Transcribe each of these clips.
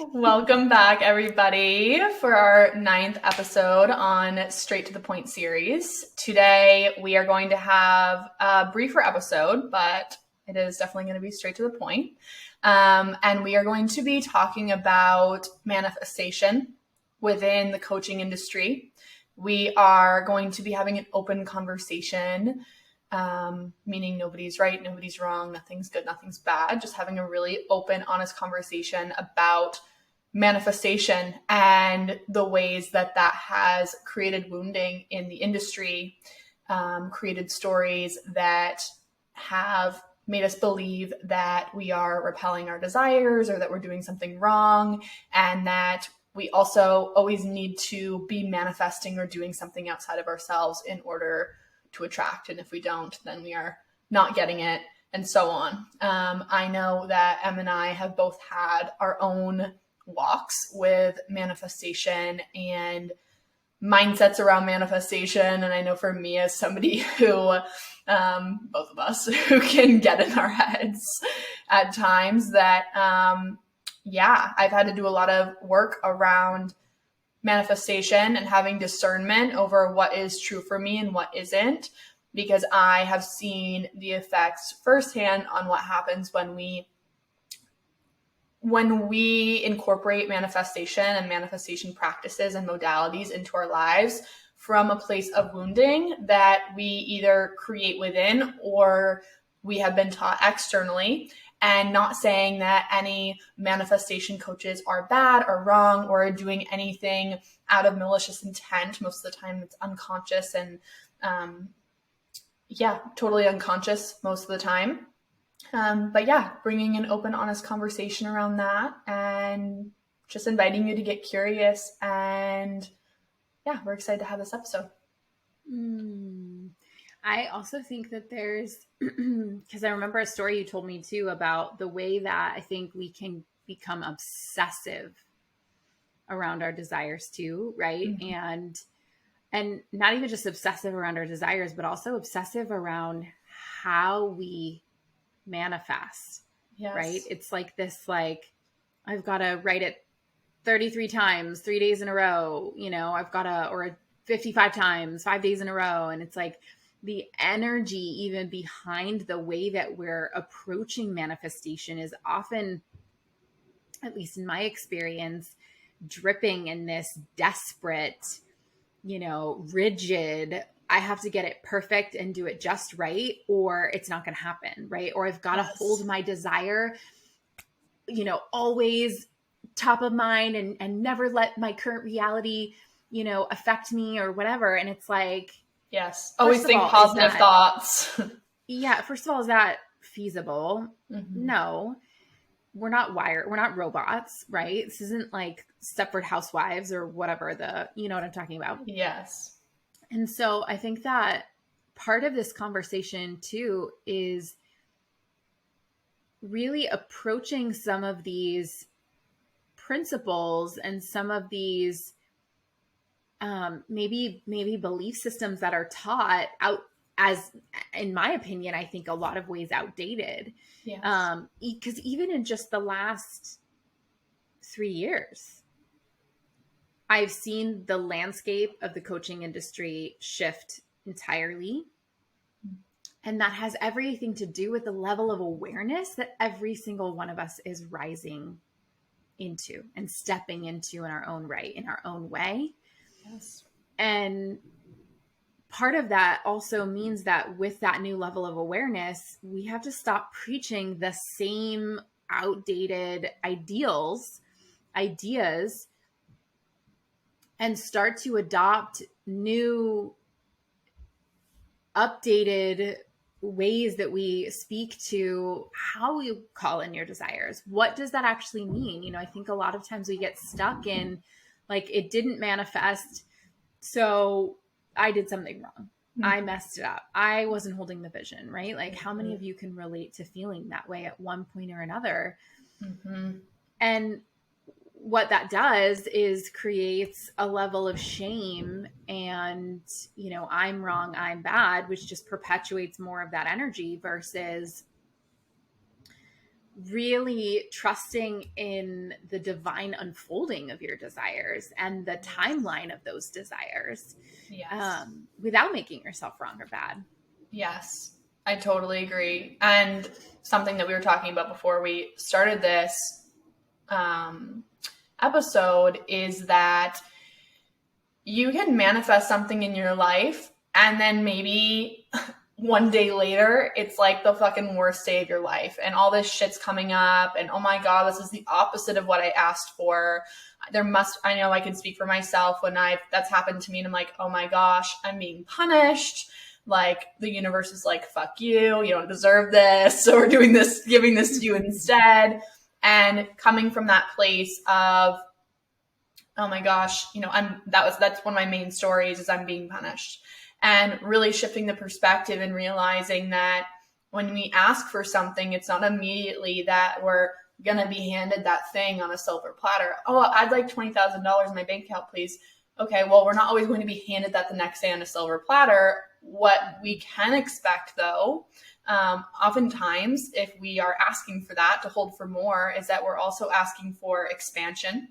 Welcome back, everybody, for our 9th episode on Straight to the Point series. Today, we are going to have a briefer episode, but it is definitely going to be straight to the point. And we are going to be talking about manifestation within the coaching industry. We are going to be having an open conversation, meaning nobody's right, nobody's wrong, nothing's good, nothing's bad. Just having a really open, honest conversation about manifestation and the ways that that has created wounding in the industry, created stories that have made us believe that we are repelling our desires or that we're doing something wrong, and that we also always need to be manifesting or doing something outside of ourselves in order to attract. And if we don't, then we are not getting it, and so on. I know that Em and I have both had our own walks with manifestation and mindsets around manifestation. And I know for me, as somebody who, both of us, who can get in our heads at times, that, I've had to do a lot of work around manifestation and having discernment over what is true for me and what isn't, because I have seen the effects firsthand on what happens when we incorporate manifestation and manifestation practices and modalities into our lives from a place of wounding that we either create within or we have been taught externally. And not saying that any manifestation coaches are bad or wrong or are doing anything out of malicious intent. Most of the time it's unconscious and totally unconscious most of the time. Bringing an open, honest conversation around that and just inviting you to get curious. And we're excited to have this episode. I also think that there's, because I remember a story you told me too about the way that I think we can become obsessive around our desires too, right? Mm-hmm. And not even just obsessive around our desires, but also obsessive around how we manifest. Yes. Right? It's like this, I've got to write it 33 times, 3 days in a row, I've got to, or 55 times, 5 days in a row. And it's like the energy even behind the way that we're approaching manifestation is often, at least in my experience, dripping in this desperate, rigid, I have to get it perfect and do it just right, or it's not going to happen, right? Or I've got to hold my desire, always top of mind and never let my current reality, affect me or whatever. And it's like, yes, always think positive thoughts. Yeah. First of all, is that feasible? Mm-hmm. No. We're not robots, right? This isn't like Stepford Housewives or whatever you know what I'm talking about? Yes. And so I think that part of this conversation too is really approaching some of these principles and some of these maybe belief systems that are taught out as, in my opinion, I think a lot of ways outdated. Yes. Because even in just the last 3 years, I've seen the landscape of the coaching industry shift entirely. And that has everything to do with the level of awareness that every single one of us is rising into and stepping into in our own right, in our own way. Yes. And part of that also means that with that new level of awareness, we have to stop preaching the same outdated ideas, and start to adopt new, updated ways that we speak to how we call in your desires. What does that actually mean? I think a lot of times we get stuck in it didn't manifest, so I did something wrong. Mm-hmm. I messed it up. I wasn't holding the vision, right? How many of you can relate to feeling that way at one point or another? Mm-hmm. And what that does is creates a level of shame and, I'm wrong, I'm bad, which just perpetuates more of that energy versus really trusting in the divine unfolding of your desires and the timeline of those desires, without making yourself wrong or bad. Yes, I totally agree. And something that we were talking about before we started this episode is that you can manifest something in your life and then maybe one day later it's like the fucking worst day of your life and all this shit's coming up and oh my god, this is the opposite of what I asked for. I know I can speak for myself when that's happened to me and I'm like, oh my gosh, I'm being punished. Like the universe is like, fuck you, you don't deserve this, so we're doing this, giving this to you instead. And coming from that place of, oh my gosh, that's one of my main stories is I'm being punished. And really shifting the perspective and realizing that when we ask for something, it's not immediately that we're going to be handed that thing on a silver platter. Oh, I'd like $20,000 in my bank account, please. Okay, well, we're not always going to be handed that the next day on a silver platter. What we can expect, though, oftentimes, if we are asking for that to hold for more, is that we're also asking for expansion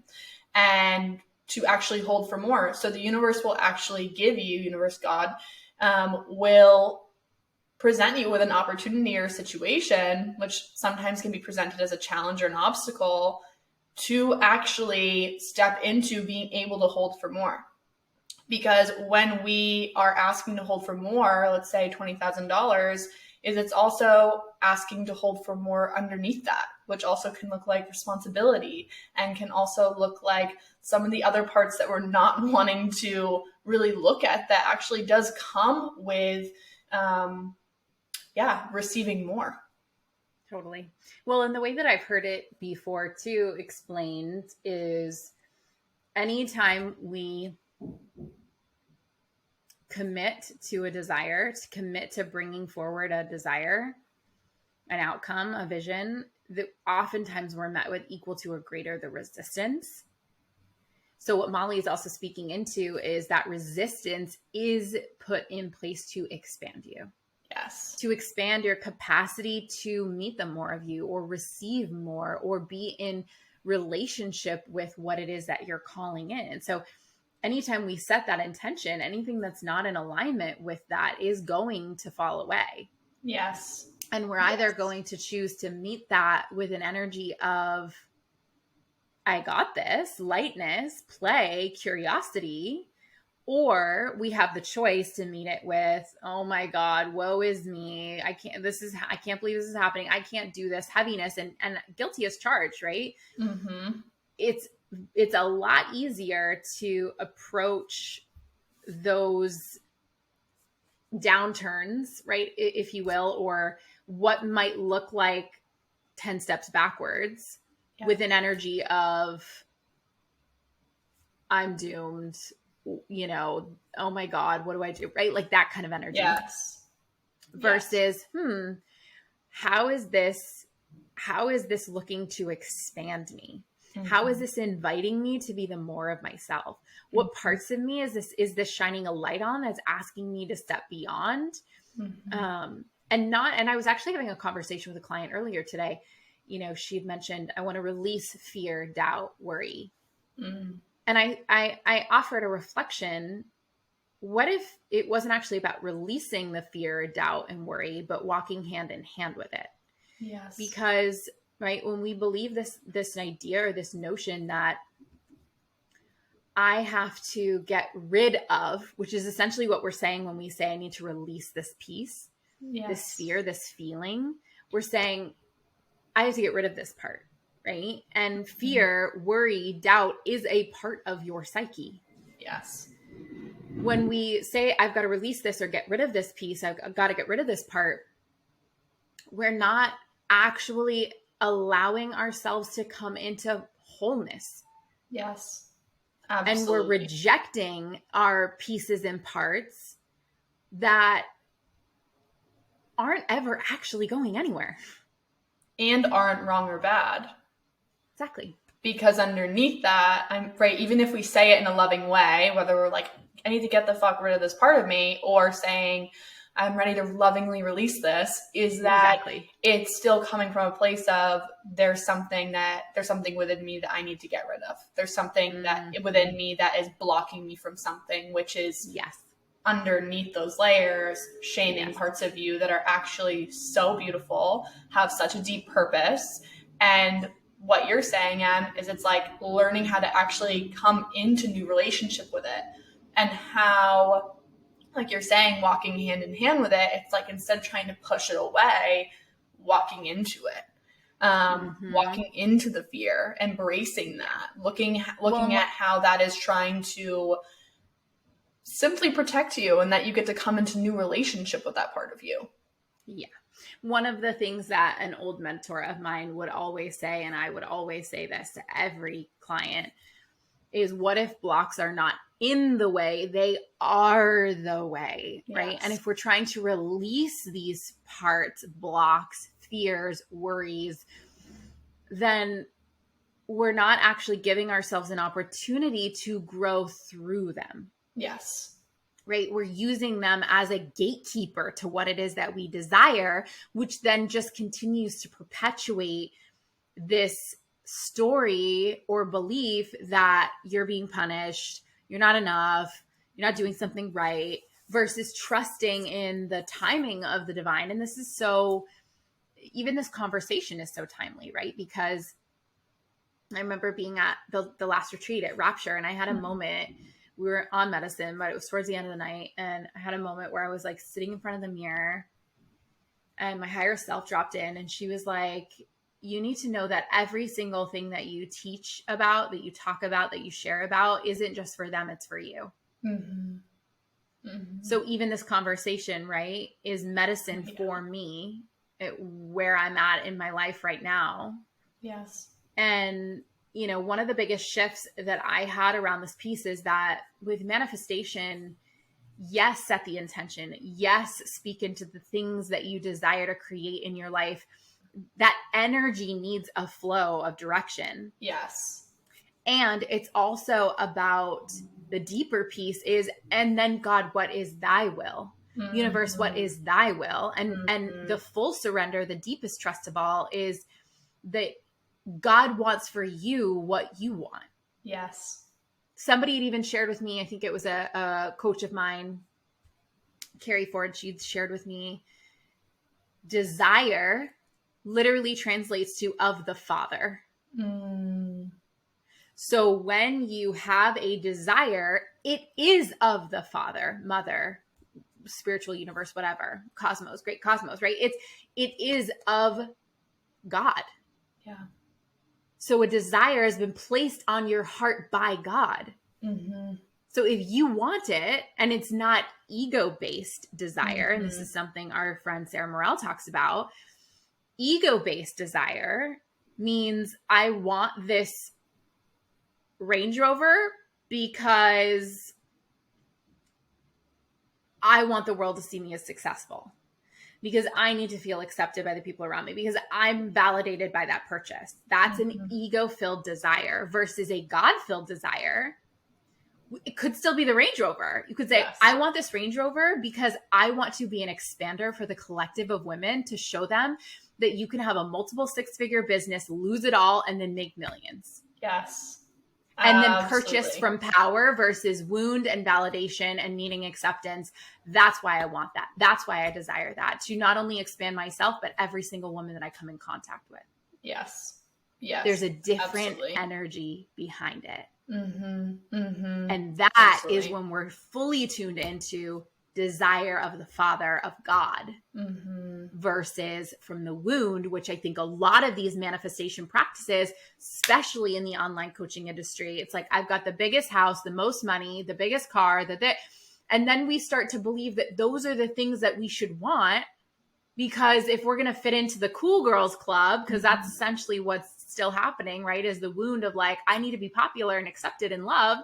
and to actually hold for more. So the universe will actually give you, universe, God, will present you with an opportunity or a situation, which sometimes can be presented as a challenge or an obstacle, to actually step into being able to hold for more. Because when we are asking to hold for more, let's say $20,000, it's also asking to hold for more underneath that, which also can look like responsibility and can also look like some of the other parts that we're not wanting to really look at that actually does come with, receiving more. Totally. Well, and the way that I've heard it before too explained is anytime we commit to a desire, to commit to bringing forward a desire, an outcome, a vision, that oftentimes we're met with equal to or greater the resistance. So what Molly is also speaking into is that resistance is put in place to expand you. Yes. To expand your capacity to meet the more of you or receive more or be in relationship with what it is that you're calling in. So anytime we set that intention, anything that's not in alignment with that is going to fall away. Yes. And we're either going to choose to meet that with an energy of, I got this, lightness, play, curiosity, or we have the choice to meet it with, oh my God, woe is me. I can't believe this is happening. I can't do this, heaviness and guilty as charged, right? Mm-hmm. It's a lot easier to approach those downturns, right? If you will, or what might look like 10 steps backwards with an energy of, I'm doomed, oh my God, what do I do? Right? Like that kind of energy. Yes. Versus, how is this looking to expand me? Mm-hmm. How is this inviting me to be the more of myself? What parts of me is this shining a light on that's asking me to step beyond? Mm-hmm. And I was actually having a conversation with a client earlier today. She had mentioned, I want to release fear, doubt, worry. Mm-hmm. And I offered a reflection. What if it wasn't actually about releasing the fear, doubt, and worry, but walking hand in hand with it? Yes. Because, right, when we believe this idea or this notion that I have to get rid of, which is essentially what we're saying when we say I need to release this piece, this fear, this feeling, we're saying I have to get rid of this part. Right? And fear, worry, doubt is a part of your psyche. Yes. When we say, I've got to release this or get rid of this piece, I've got to get rid of this part, we're not actually allowing ourselves to come into wholeness. Yes. Absolutely. And we're rejecting our pieces and parts that aren't ever actually going anywhere. And aren't wrong or bad. Exactly. Because underneath that, I'm right, even if we say it in a loving way, whether we're like, I need to get the fuck rid of this part of me, or saying, I'm ready to lovingly release this, is that Exactly. it's still coming from a place of there's something within me that I need to get rid of. There's something that within me that is blocking me from something, which is Yes. underneath those layers, shaming Yes. parts of you that are actually so beautiful, have such a deep purpose. And what you're saying, Em, is it's like learning how to actually come into new relationship with it, and how, like you're saying, walking hand in hand with it. It's like, instead of trying to push it away, walking into it, walking into the fear, embracing that, looking at how that is trying to simply protect you, and that you get to come into new relationship with that part of you. Yeah. One of the things that an old mentor of mine would always say, and I would always say this to every client, is what if blocks are not in the way, they are the way, right? Yes. And if we're trying to release these parts, blocks, fears, worries, then we're not actually giving ourselves an opportunity to grow through them. Yes. Right? We're using them as a gatekeeper to what it is that we desire, which then just continues to perpetuate this story or belief that you're being punished, you're not enough, you're not doing something right, versus trusting in the timing of the divine. And this is so, even this conversation is so timely, right? Because I remember being at the last retreat at Rapture, and I had a moment. We were on medicine, but it was towards the end of the night. And I had a moment where I was like sitting in front of the mirror, and my higher self dropped in, and she was like, you need to know that every single thing that you teach about, that you talk about, that you share about, isn't just for them, it's for you. So even this conversation, right, is medicine for me, where I'm at in my life right now. Yes. And, you know, one of the biggest shifts that I had around this piece is that with manifestation, yes, set the intention. Yes, speak into the things that you desire to create in your life. That energy needs a flow of direction. Yes. And it's also about the deeper piece is, and then God, what is thy will? Universe, what is thy will? And the full surrender, the deepest trust of all, is that God wants for you what you want. Yes. Somebody had even shared with me, I think it was a coach of mine, Carrie Ford, she'd shared with me, desire literally translates to of the Father. So when you have a desire, it is of the Father, Mother, spiritual universe, whatever, cosmos, great cosmos, right? It is of God. Yeah. So a desire has been placed on your heart by God. So if you want it, and it's not ego-based desire, and this is something our friend Sarah Morel talks about, ego-based desire means I want this Range Rover because I want the world to see me as successful, because I need to feel accepted by the people around me, because I'm validated by that purchase. That's an ego-filled desire versus a God-filled desire. It could still be the Range Rover. You could say, yes, I want this Range Rover because I want to be an expander for the collective of women, to show them that you can have a multiple six-figure business, lose it all, and then make millions. Yes. And then purchase from power versus wound and validation and needing acceptance. That's why I want that. That's why I desire that, to not only expand myself, but every single woman that I come in contact with. Yes. Yes. There's a different energy behind it. And that is when we're fully tuned into desire of the Father, of God, versus from the wound, which I think a lot of these manifestation practices, especially in the online coaching industry, it's like, I've got the biggest house, the most money, the biggest car, and then we start to believe that those are the things that we should want, because if we're going to fit into the cool girls club, because that's essentially what's still happening, right? Is the wound of like, I need to be popular and accepted and loved,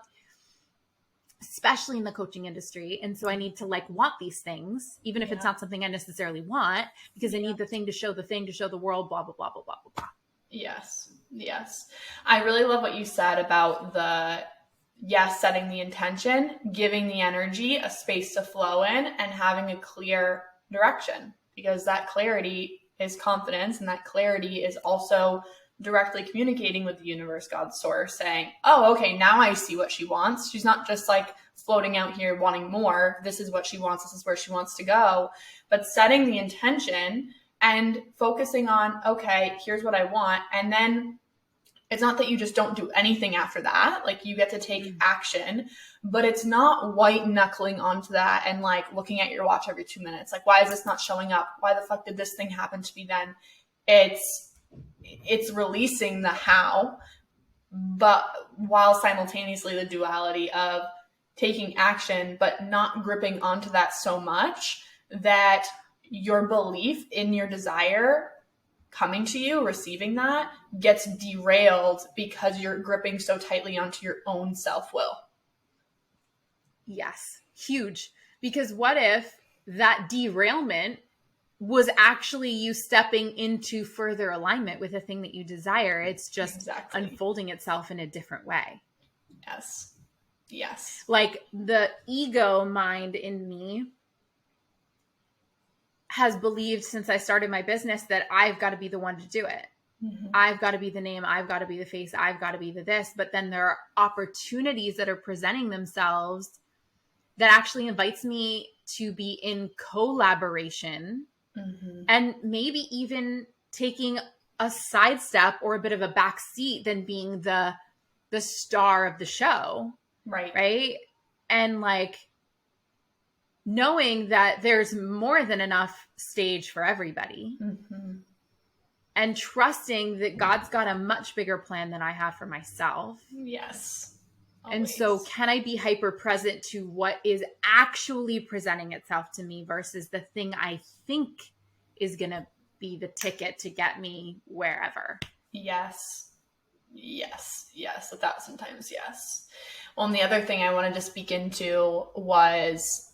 especially in the coaching industry. And so I need to like want these things, even if it's not something I necessarily want, because I need the thing to show the world, blah, blah, blah, blah, blah, blah. Yes. Yes. I really love what you said about yes, setting the intention, giving the energy a space to flow in, and having a clear direction, because that clarity is confidence, and that clarity is also directly communicating with the universe, God's source, saying, oh, okay, now I see what she wants. She's not just like floating out here wanting more. This is what she wants. This is where she wants to go. But setting the intention and focusing on, okay, here's what I want. And then it's not that you just don't do anything after that. Like, you get to take action, but it's not white knuckling onto that and like looking at your watch every 2 minutes. Like, why is this not showing up? Why the fuck did this thing happen to me then? It's releasing the how, but while simultaneously the duality of taking action, but not gripping onto that so much that your belief in your desire coming to you, receiving that, gets derailed because you're gripping so tightly onto your own self-will. Yes, huge. Because what if that derailment was actually you stepping into further alignment with the thing that you desire? It's just unfolding itself in a different way. Yes. Yes. Like, the ego mind in me has believed since I started my business that I've got to be the one to do it. Mm-hmm. I've got to be the name. I've got to be the face. I've got to be the this. But then there are opportunities that are presenting themselves that actually invites me to be in collaboration, and maybe even taking a sidestep or a bit of a back seat than being the star of the show. Right. And like, knowing that there's more than enough stage for everybody, and trusting that God's got a much bigger plan than I have for myself. Yes. Always. And so can I be hyper present to what is actually presenting itself to me versus the thing I think is going to be the ticket to get me wherever? Yes. Yes. Yes. 1,000 times yes. Well, and the other thing I wanted to speak into was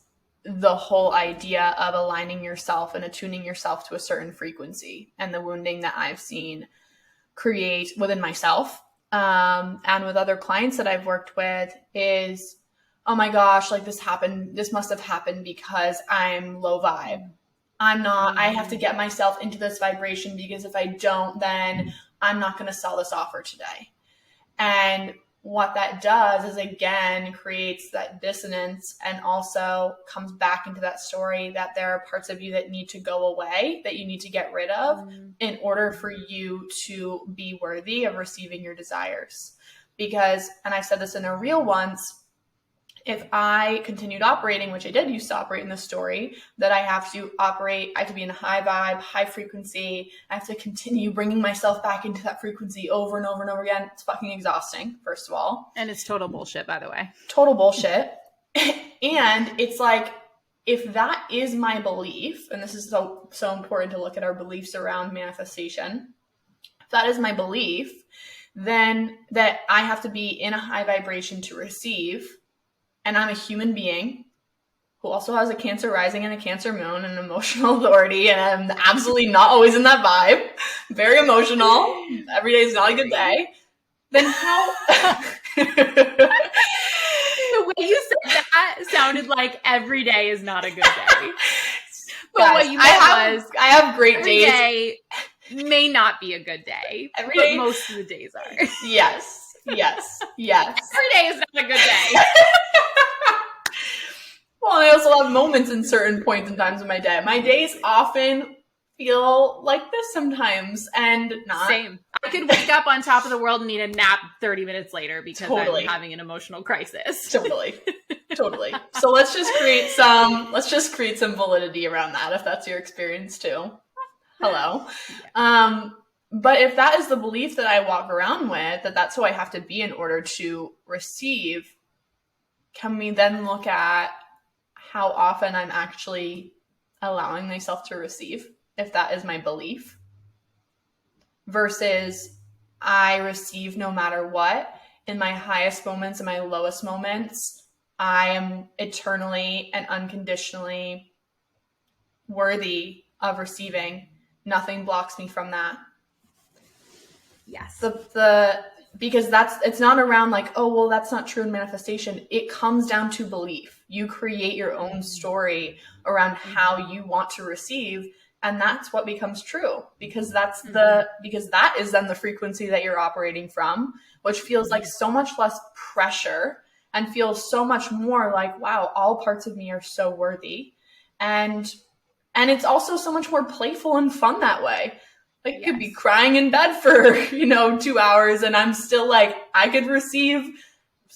the whole idea of aligning yourself and attuning yourself to a certain frequency, and the wounding that I've seen create within myself, and with other clients that I've worked with is, oh my gosh, like this must have happened because I'm low vibe. I'm not, I have to get myself into this vibration, because if I don't, then I'm not going to sell this offer today. And what that does is, again, creates that dissonance, and also comes back into that story that there are parts of you that need to go away, that you need to get rid of in order for you to be worthy of receiving your desires. Because, and I've said this in a reel once, if I continued operating, which I did used to operate in the story, that I have to be in a high vibe, high frequency. I have to continue bringing myself back into that frequency over and over and over again. It's fucking exhausting, first of all. And it's total bullshit, by the way. Total bullshit. And it's like, if that is my belief, and this is so important to look at our beliefs around manifestation. If that is my belief, then that I have to be in a high vibration to receive. And I'm a human being who also has a Cancer rising and a Cancer moon and emotional authority. And I'm absolutely not always in that vibe. Very emotional. Every day is not a good day. Then how? The way you said that sounded like every day is not a good day. But guys, what you meant I have great every days. Day may not be a good day. Every but day. Most of the days are. Yes. Yes. Yes. Every day is not a good day. Well, I also have moments in certain points and times of my day. My days often feel like this sometimes, and not. Same. I could wake up on top of the world and need a nap 30 minutes later because I'm having an emotional crisis. Totally. So let's just create some validity around that, if that's your experience too. Hello. Yeah. But if that is the belief that I walk around with, that that's who I have to be in order to receive, can we then look at how often I'm actually allowing myself to receive, if that is my belief, versus I receive no matter what. In my highest moments and my lowest moments, I am eternally and unconditionally worthy of receiving. Nothing blocks me from that. Yes. The because it's not around like, oh, well, that's not true in manifestation. It comes down to belief. You create your own story around how you want to receive, and that's what becomes true, because because that is then the frequency that you're operating from, which feels like so much less pressure and feels so much more like, wow, all parts of me are so worthy. And it's also so much more playful and fun that way. Like, I could be crying in bed for, 2 hours, and I'm still like, I could receive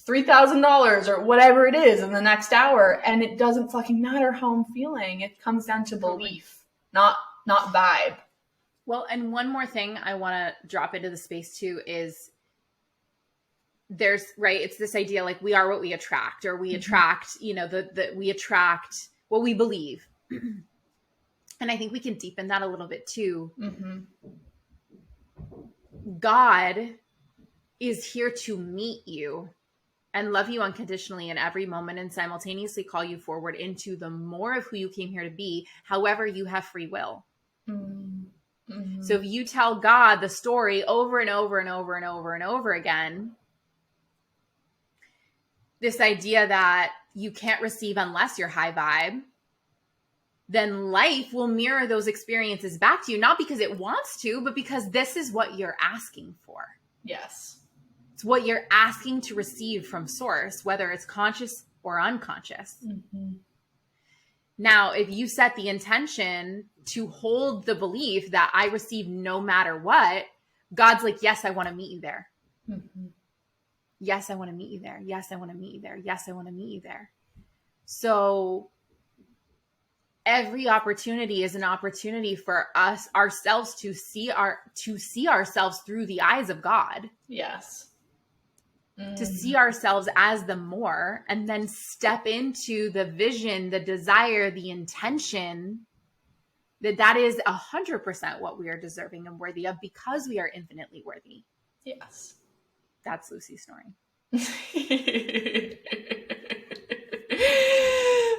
$3,000 or whatever it is in the next hour. And it doesn't fucking matter how I'm feeling. It comes down to belief, not vibe. Well, and one more thing I want to drop into the space too is it's this idea like we are what we attract, or we attract, we attract what we believe. And I think we can deepen that a little bit too. God is here to meet you and love you unconditionally in every moment, and simultaneously call you forward into the more of who you came here to be. However, you have free will. So if you tell God the story over and over and over and over and over again, this idea that you can't receive unless you're high vibe, then life will mirror those experiences back to you, not because it wants to, but because this is what you're asking for. Yes. It's what you're asking to receive from source, whether it's conscious or unconscious. Now, if you set the intention to hold the belief that I receive no matter what, God's like, yes, I want to meet you there. Yes, I want to meet you there. Yes, I want to meet you there. Yes, I want to meet you there. So every opportunity is an opportunity for ourselves to see ourselves through the eyes of God. Yes. To see ourselves as the more, and then step into the vision, the desire, the intention that is 100% what we are deserving and worthy of, because we are infinitely worthy. Yes. That's Lucy snoring.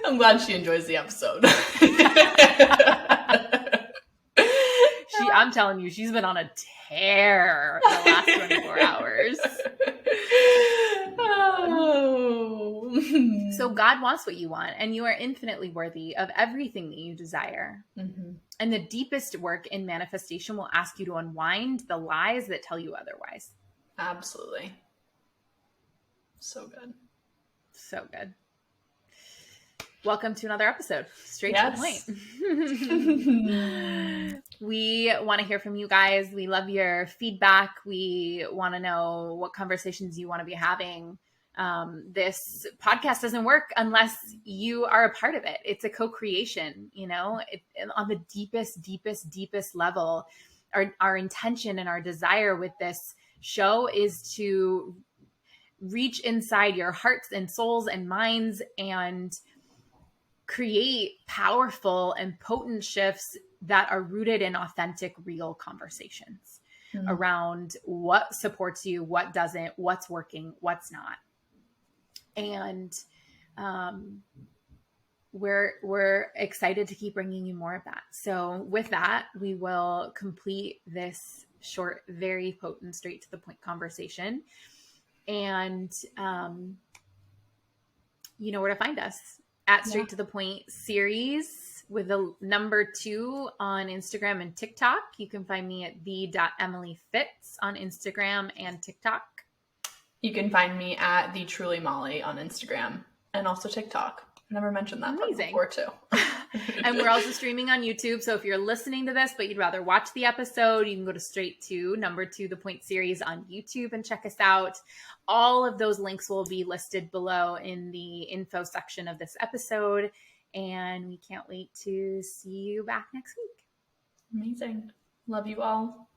I'm glad she enjoys the episode. I'm telling you, she's been on a tear the last 24 hours. Oh. So God wants what you want, and you are infinitely worthy of everything that you desire. And the deepest work in manifestation will ask you to unwind the lies that tell you otherwise. Absolutely. So good. So good. Welcome to another episode. Straight to the point. We want to hear from you guys. We love your feedback. We want to know what conversations you want to be having. This podcast doesn't work unless you are a part of it. It's a co-creation, on the deepest level. Our intention and our desire with this show is to reach inside your hearts and souls and minds and create powerful and potent shifts that are rooted in authentic, real conversations around what supports you, what doesn't, what's working, what's not. And we're excited to keep bringing you more of that. So with that, we will complete this short, very potent, straight to the point conversation. And you know where to find us. At Straight to the Point series with the number 2 on Instagram and TikTok. You can find me at the.emilyfitz on Instagram and TikTok. You can find me at the Truly Molly on Instagram and also TikTok. I never mentioned that before too. And we're also streaming on YouTube. So if you're listening to this, but you'd rather watch the episode, you can go to Straight to number 2, the Point series on YouTube and check us out. All of those links will be listed below in the info section of this episode. And we can't wait to see you back next week. Amazing. Love you all.